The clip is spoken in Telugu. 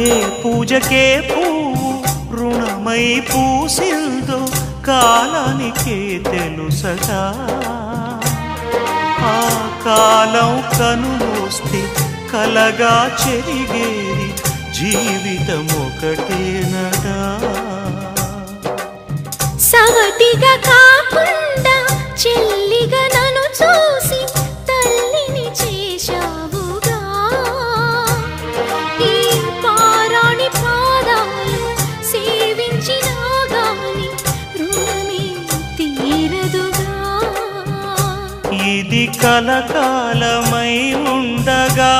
ఏ పూజకే పువ్వు రుణమై పూసిందో కాలానికే తెలుసగా ఆ కాలం కనుమూస్తే కలగా చెరిగేది జీవితం ఒకటేనడా సవతిగా కాకుండా చెల్లిగా నన్ను చూసి తల్లిని చేశావుగా ఈ పారాణి పాదాలు సేవించినా గాని రుణమే తీరదుగా ఇది కలకాలమై ఉండగా